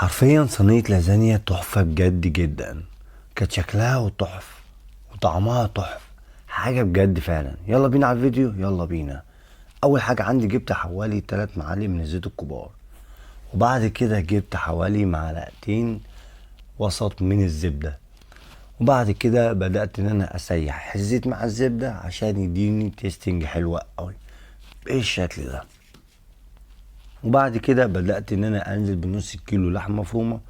حرفيا صينية لازانيا تحفة بجد جدا. كانت شكلها وتحف وطعمها تحف. حاجة بجد فعلا. يلا بينا على الفيديو، يلا بينا. اول حاجة عندي جبت حوالي 3 معالق من الزيت الكبار، وبعد كده جبت حوالي معلقتين وسط من الزبدة، وبعد كده بدأت ان انا اسيح الزيت مع الزبدة عشان يديني تيستنج حلوة قوي بالشكل ده. وبعد كده بدأت ان انا انزل بنص كيلو لحمة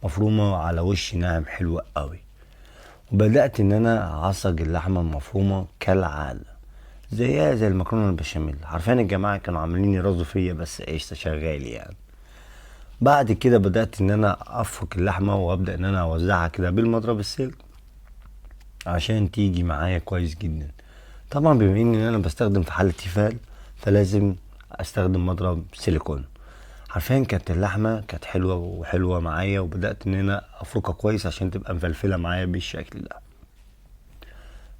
مفرومة على وش ناعم حلو قوي. وبدأت ان انا اعصج اللحمة المفرومة كالعادة زيها زي المكرونة البشاميل. عارفين الجماعة كانوا عاملين يرازوا فيا، بس قشطة شغال يعني. بعد كده بدأت ان انا افرك اللحمة وابدأ ان انا اوزعها كده بالمضرب السلك عشان تيجي معايا كويس جدا. طبعا بما ان انا بستخدم في حالة تيفال فلازم استخدم مضرب سيليكون. حرفيا كانت اللحمة كانت حلوة معايا، وبدأت ان انا افركها كويس عشان تبقى مفلفلة معايا بالشكل ده.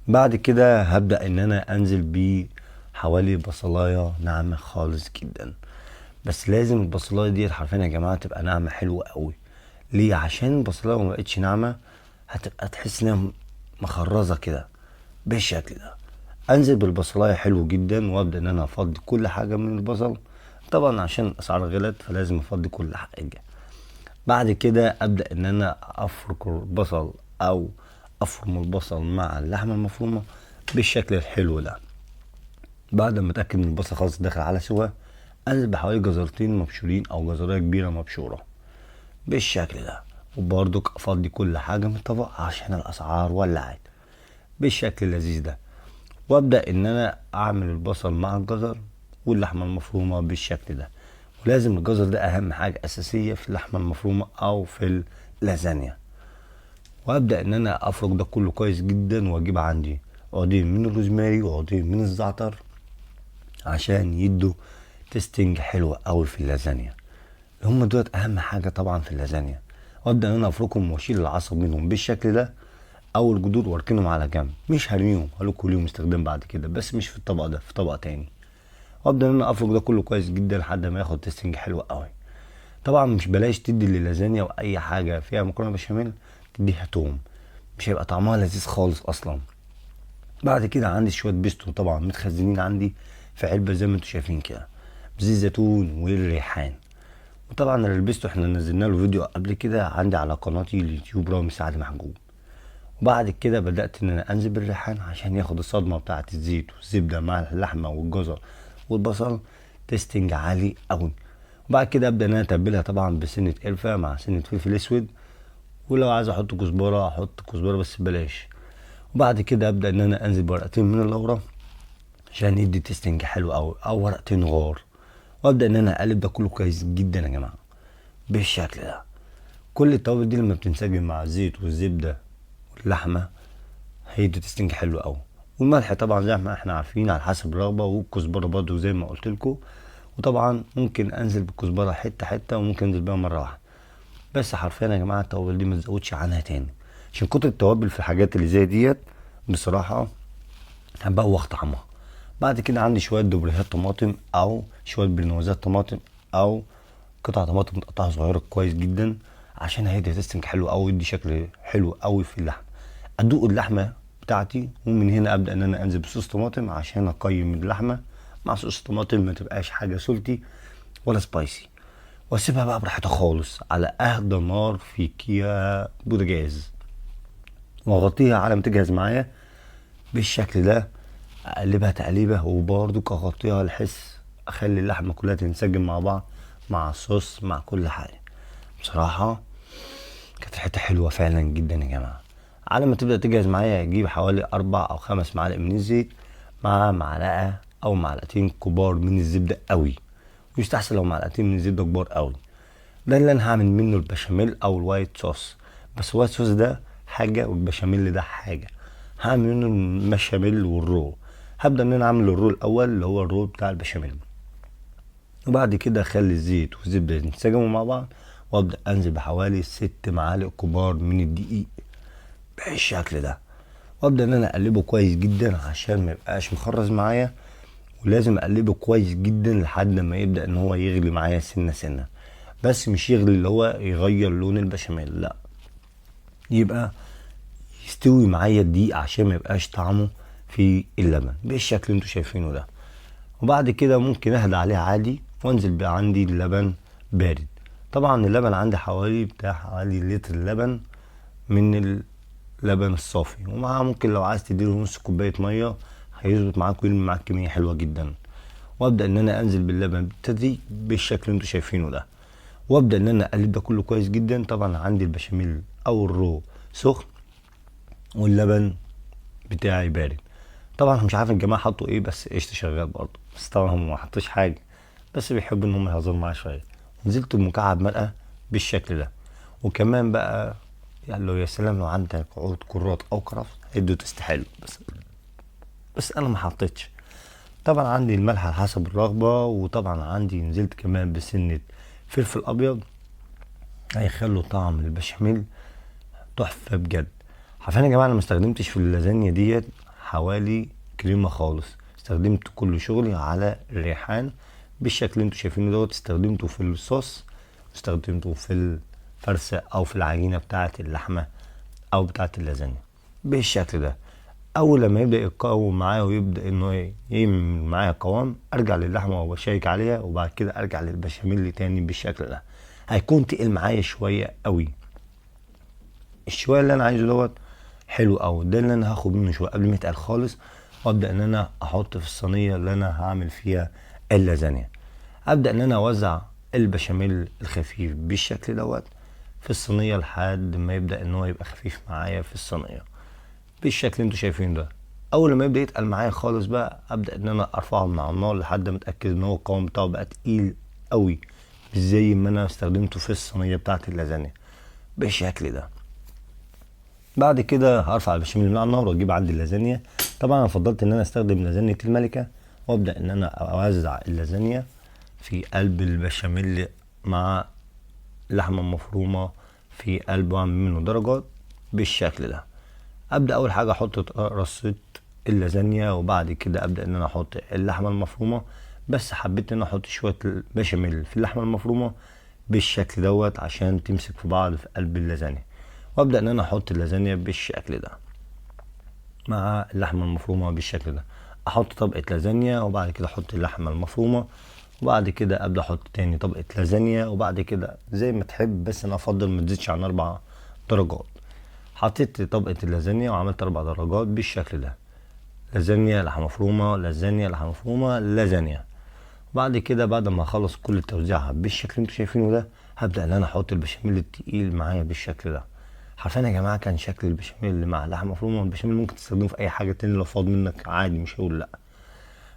بعد كده هبدأ ان انا انزل بيه حوالي بصلاية ناعمة خالص جدا. بس لازم البصلاية دي حرفيا يا جماعة تبقى ناعمة حلوة قوي. ليه؟ عشان البصلاية ما بقتش ناعمة هتبقى تحس انها مخرزة كده بالشكل ده. انزل بالبصلاية حلو جدا، وابدأ ان انا افضي كل حاجة من البصل. طبعا عشان الاسعار غلت فلازم افضي كل حاجة. بعد كده ابدأ ان انا افرك البصل او افرم البصل مع اللحمة المفرومة بالشكل الحلو ده. بعد ما اتاكد ان البصل خلاص داخل على سوا، انزل بحوالي جزرتين مبشورين او جزرية كبيرة مبشورة بالشكل ده. وبرضك افضي كل حاجة من الطبق عشان الاسعار ولعت بالشكل اللذيذ ده. وابدأ ان انا اعمل البصل مع الجزر واللحمة المفرومة بالشكل ده. ولازم الجزر ده اهم حاجة اساسية في اللحمة المفرومة او في اللازانيا. وابدأ ان انا افرك ده كله كويس جدا، واجيب عندي عودين من الروزماري وعودين من الزعتر عشان يدوا تيستنج حلوة قوي في اللازانيا. هم دولت اهم حاجة طبعا في اللازانيا. وابدأ ان انا افركهم واشيل العصب منهم بالشكل ده او الجذور واركنهم على جنب. مش هرميهم، هلوكوا ليهم استخدام بعد كده، بس مش في الطبق ده، في طبق تاني. وابدأ ان انا افرك ده كله كويس جدا لحد ما ياخد تيستنج حلو قوي. طبعا مش بلاش تدي للازانيا واي حاجة فيها مكرونة بشاميل تديها توم، مش هيبقى طعمها لذيذ خالص اصلا. بعد كده عندي شويه بيستو طبعا متخزنين عندي في علبه زي ما انتم شايفين كده بزيت زيتون والريحان. وطبعا البيستو احنا نزلنا له فيديو قبل كده عندي على قناتي اليوتيوب رامي سعد محجوب. وبعد كده بدات ان انا انزل بالريحان عشان ياخد الصدمه بتاعه الزيت والزبده مع اللحمه والجزر والبصل تيستنج عالي قوي. وبعد كده ابدا ان انا اتبلها طبعا بسنه قرفه مع سنه فلفل اسود، ولو عايز احط كزبره احط كزبره بس بلاش. وبعد كده ابدا ان انا انزل بورقتين من اللورا عشان يدي تيستنج حلو قوي او ورقتين غار. وابدا ان انا اقلب ده كله كويس جدا يا جماعه بالشكل ده. كل التوابل دي لما بتنسجم مع الزيت والزبده واللحمه هيدي تيستنج حلو قوي. والملح طبعا زي ما احنا عارفين على حسب الرغبه، والكزبره برضو زي ما قلت لكم. وطبعا ممكن انزل بالكزبره حته حته وممكن انزل بيها مره واحده. بس حرفيا يا جماعه التوابل دي ما تزودش عنها تاني، عشان كتر التوابل في الحاجات اللي زي ديت بصراحه هتبوخ طعمها. بعد كده عندي شويه دوبليهات طماطم او شويه برنوزات طماطم او قطع طماطم متقطعه صغيره كويس جدا عشان هيدي تيستنج حلو قوي، يدي شكل حلو قوي في اللحمه. ادوق اللحمه بتاعتي، ومن هنا ابدا ان انا انزل بصوص طماطم عشان اقيم اللحمه مع صوص طماطم ما تبقاش حاجه سولتي ولا سبايسي. واسيبها بقى براحتها خالص على اهدى نار في كيا بوتاجاز، واغطيها على ما تجهز معايا بالشكل ده. اقلبها تقليبه وبرضو اغطيها لحس اخلي اللحمه كلها تنسجم مع بعض مع الصوص مع كل حاجه. بصراحه كانت ريحتها حلوه فعلا جدا يا جماعه. على ما تبدا تجهز معايا اجيب حوالي 4 أو 5 معالق من الزيت مع معلقه او معلقتين كبار من الزبده قوي. ويستحسن لو معلقتين من الزبده كبار قوي. ده اللي انا هعمل منه البشاميل او الوايت صوص. بس الوايت صوص ده حاجه والبشاميل ده حاجه. هعمل منه البشاميل والرو. هبدا ان انا اعمل الرو الاول اللي هو الرو بتاع البشاميل، وبعد كده اخلي الزيت والزبده ينسجموا مع بعض، وابدا انزل بحوالي 6 معالق كبار من الدقيق بالشكل ده. وابدا ان انا اقلبه كويس جدا عشان ما يبقاش مخرز معايا. ولازم اقلبه كويس جدا لحد ما يبدا ان هو يغلي معايا سنه سنه. بس مش يغلي اللي هو يغير لون البشاميل، لا، يبقى يستوي معايا الدقيق عشان ما يبقاش طعمه في اللبن بالشكل اللي انتوا شايفينه ده. وبعد كده ممكن اهدى عليه عادي وانزل بقى عندي اللبن بارد. طبعا اللبن عندي حوالي لتر اللبن من اللبن الصافي، ومعاه ممكن لو عايز تديله نص كوبايه ميه هيظبط معاك ويعمل معاك كميه حلوه جدا. وابدا ان انا انزل باللبن بالتدريج بالشكل اللي انتوا شايفينه ده، وابدا ان انا اقلب ده كله كويس جدا. طبعا عندي البشاميل او الرو سخن واللبن بتاعي بارد. طبعا مش عارف الجماعه حطوا ايه، بس قشطه شغال برضه، بس طبعا هم ما حطوش حاجه، بس بيحبوا ان هم يهزروا معايا شويه. نزلت بمكعب مرقه بالشكل ده. وكمان بقى يعني لو يا سلام لو عندك عود كرات او كرفس هيدوا تست حلو، بس انا ما حطيتش. طبعا عندي الملح على حسب الرغبه، وطبعا عندي نزلت كمان بسنه فلفل ابيض هيخلوا طعم البشاميل تحفه بجد. عارفين يا جماعه انا ما استخدمتش في اللازانيا ديت حوالي كريمه خالص، استخدمت كل شغلي على الريحان بالشكل اللي انتوا شايفينه دوت. استخدمته في الصوص، استخدمته في الفرسه او في العجينه بتاعه اللحمه او بتاعه اللازانيا بالشكل ده. اول لما يبدا يتقوم معايا ويبدا انه يعمل معايا قوام، ارجع للحمه وبشيك عليها، وبعد كده ارجع للبشاميل تاني بالشكل ده. هيكون تقل معايا شويه قوي. الشويه اللي انا عايزه دوت حلو قوي، ده اللي انا هاخد منه شويه قبل ما يتقل خالص، وابدا ان انا احط في الصينيه اللي انا هعمل فيها اللازانيا. ابدا ان انا اوزع البشاميل الخفيف بالشكل دوت في الصينيه لحد ما يبدا ان هو يبقى خفيف معايا في الصينيه بالشكل اللي انتوا شايفينه ده. اول لما يبدا يتقل معايا خالص بقى ابدا ان انا ارفعه من على النار لحد ما اتاكد ان هو القوام بتاعه بقى تقيل قوي، مش زي ما انا استخدمته في الصينيه بتاعه اللازانيا بالشكل ده. بعد كده هرفع البشاميل من على النار واجيب عندي اللازانيا. طبعا انا فضلت ان انا استخدم لازانيا الملكه، وابدا ان انا اوزع اللازانيا في قلب البشاميل مع اللحمه المفرومه في قلب، واعمل منه درجات بالشكل ده. ابدا اول حاجه احط رصه اللازانيا، وبعد كده ابدا ان انا احط اللحمه المفرومه. بس حبيت ان انا احط شويه بشاميل في اللحمه المفرومه بالشكل دوت عشان تمسك في بعض في قلب اللازانيا. وابدا ان انا احط اللازانيا بالشكل ده مع اللحمه المفرومه بالشكل ده. احط طبقه لازانيا وبعد كده احط اللحمه المفرومه، وبعد كده ابدا احط تاني طبقه لازانيا، وبعد كده زي ما تحب، بس انا افضل ما تزيدش عن 4 درجات. حطيت طبقه اللازانيا وعملت 4 درجات بالشكل ده. لازانيا لحمه مفرومه، لازانيا لحمه مفرومه، لازانيا. بعد كده بعد ما اخلص كل التوزيع بالشكل اللي انتوا شايفينه ده، هبدا ان انا احط البشاميل التقيل معايا بالشكل ده. حرفيا يا جماعه كان شكل البشاميل مع لحمه مفرومه، والبشاميل ممكن تستخدمه في اي حاجه تاني لو فاض منك عادي مش هقول لا.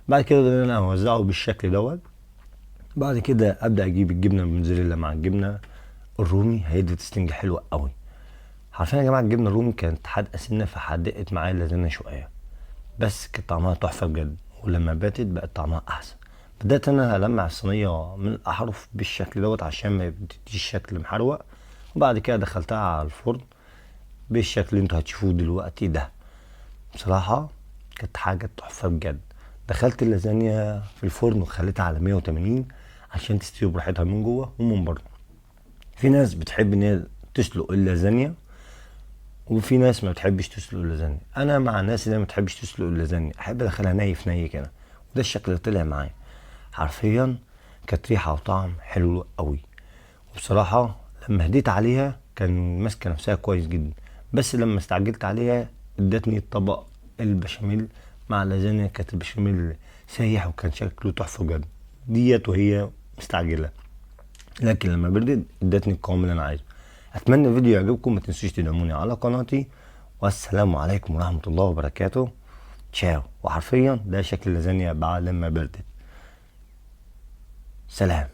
بعد كده ابدا ان انا اوزعه بالشكل دوت. بعد كده ابدا اجيب الجبنه الموتزاريلا مع الجبنه الرومي، هيدي تستنج حلوه قوي. حرفيا يا جماعه الجبنه الرومي كانت حادقه سنه فحدقت معايا اللازانيا شويه، بس كانت طعمها تحفه بجد. ولما باتت بقت طعمها احسن. بدات انا المع الصينيه من الاحرف بالشكل دوت عشان ما تديش شكل محروق. وبعد كده دخلتها على الفرن بالشكل اللي انتوا هتشوفوه دلوقتي ده. بصراحه كانت حاجه تحفه بجد. دخلت اللازانيا في الفرن وخليتها على 180 عشان تستوي براحتها من جوه ومن بره. في ناس بتحب ان هي تسلق اللازانيا، وفي ناس ما بتحبش تسلق اللازانيا. انا مع الناس اللي ما بتحبش تسلق اللازانيا، احب ادخلها ني في ني كده، وده الشكل اللي طلع معايا. حرفيا كانت ريحه وطعم حلو قوي. وبصراحه لما هديت عليها كان ماسكه نفسها كويس جدا، بس لما استعجلت عليها ادتني الطبق البشاميل مع اللازانيا. كانت البشاميل سايح وكان شكله تحفه بجد ديت وهي مستعجله، لكن لما بردت ادتني القوام اللي انا عايزه. اتمنى الفيديو يعجبكم، ما تنسوش تدعموني على قناتي، والسلام عليكم ورحمه الله وبركاته. تشاو. وحرفيا ده شكل اللازانيا بعد لما بردت. سلام.